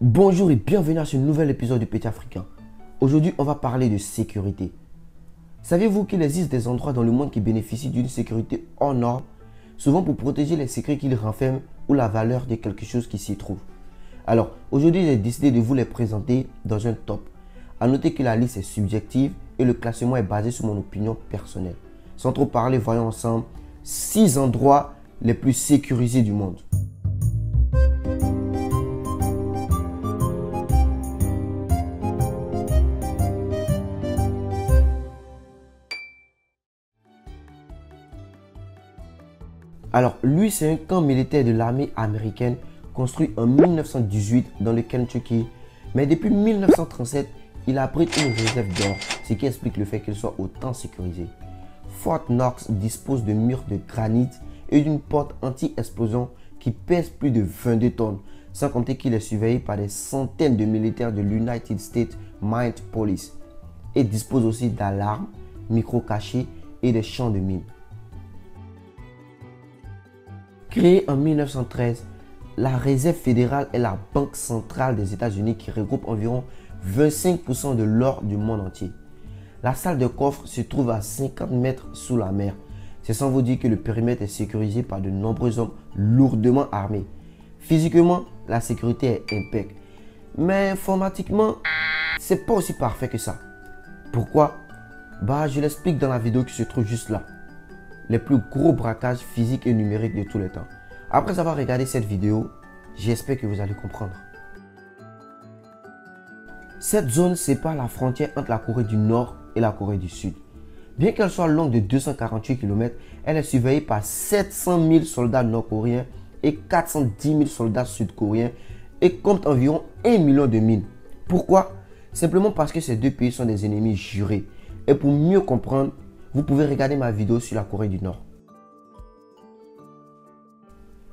Bonjour et bienvenue à ce nouvel épisode du Petit Africain. Aujourd'hui, on va parler de sécurité. Savez-vous qu'il existe des endroits dans le monde qui bénéficient d'une sécurité hors norme, souvent pour protéger les secrets qu'ils renferment ou la valeur de quelque chose qui s'y trouve? Alors, aujourd'hui, j'ai décidé de vous les présenter dans un top. À noter que la liste est subjective et le classement est basé sur mon opinion personnelle. Sans trop parler, voyons ensemble 6 endroits les plus sécurisés du monde. Alors, lui, c'est un camp militaire de l'armée américaine construit en 1918 dans le Kentucky. Mais depuis 1937, il abrite une réserve d'or, ce qui explique le fait qu'il soit autant sécurisé. Fort Knox dispose de murs de granit et d'une porte anti-explosion qui pèse plus de 22 tonnes, sans compter qu'il est surveillé par des centaines de militaires de l'United States Mint Police et dispose aussi d'alarmes, micro-cachés et des champs de mines. Créée en 1913, la Réserve fédérale est la banque centrale des États-Unis qui regroupe environ 25% de l'or du monde entier. La salle de coffre se trouve à 50 mètres sous la mer. C'est sans vous dire que le périmètre est sécurisé par de nombreux hommes lourdement armés. Physiquement, la sécurité est impeccable. Mais informatiquement, c'est pas aussi parfait que ça. Pourquoi? Je l'explique dans la vidéo qui se trouve juste là. Les plus gros braquages physiques et numériques de tous les temps. Après avoir regardé cette vidéo, j'espère que vous allez comprendre. Cette zone sépare la frontière entre la Corée du Nord et la Corée du Sud. Bien qu'elle soit longue de 248 km, elle est surveillée par 700 000 soldats nord-coréens et 410 000 soldats sud-coréens et compte environ 1 million de mines. Pourquoi? Simplement parce que ces deux pays sont des ennemis jurés. Et pour mieux comprendre, vous pouvez regarder ma vidéo sur la Corée du Nord.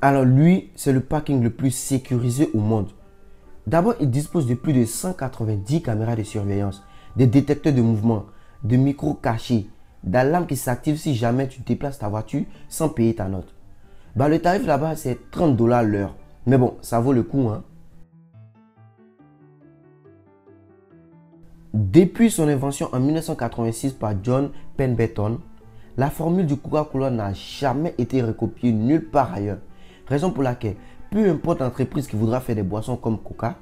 Alors lui, c'est le parking le plus sécurisé au monde. D'abord, il dispose de plus de 190 caméras de surveillance, des détecteurs de mouvement, de micros cachés, d'alarmes qui s'activent si jamais tu déplaces ta voiture sans payer ta note. Le tarif là-bas, c'est 30 $ l'heure. Mais bon, ça vaut le coup, hein. Depuis son invention en 1986 par John Pemberton, la formule du Coca-Cola n'a jamais été recopiée nulle part ailleurs. Raison pour laquelle, peu importe l'entreprise qui voudra faire des boissons comme Coca,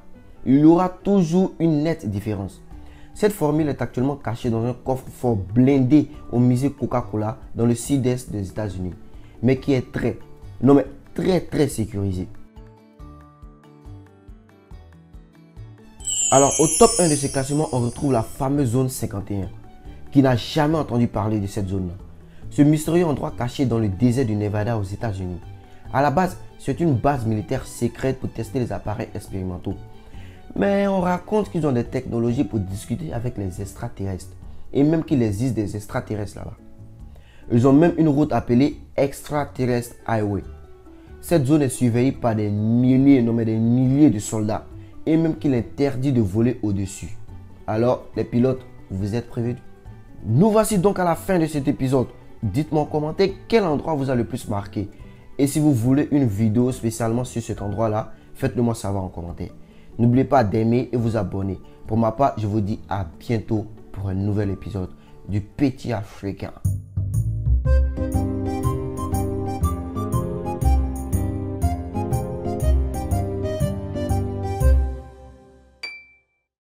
il y aura toujours une nette différence. Cette formule est actuellement cachée dans un coffre-fort blindé au musée Coca-Cola dans le sud-est des États-Unis, mais qui est très sécurisé. Alors, au top 1 de ce classement, on retrouve la fameuse zone 51. Qui n'a jamais entendu parler de cette zone-là? Ce mystérieux endroit caché dans le désert du Nevada aux États-Unis. À la base, c'est une base militaire secrète pour tester les appareils expérimentaux. Mais on raconte qu'ils ont des technologies pour discuter avec les extraterrestres. Et même qu'il existe des extraterrestres là-bas. Ils ont même une route appelée Extraterrestre Highway. Cette zone est surveillée par des milliers de soldats. Et même qu'il est interdit de voler au-dessus. Alors, les pilotes, vous êtes prévenus. Nous voici donc à la fin de cet épisode. Dites-moi en commentaire quel endroit vous a le plus marqué. Et si vous voulez une vidéo spécialement sur cet endroit-là, faites-le moi savoir en commentaire. N'oubliez pas d'aimer et vous abonner. Pour ma part, je vous dis à bientôt pour un nouvel épisode du Petit Africain.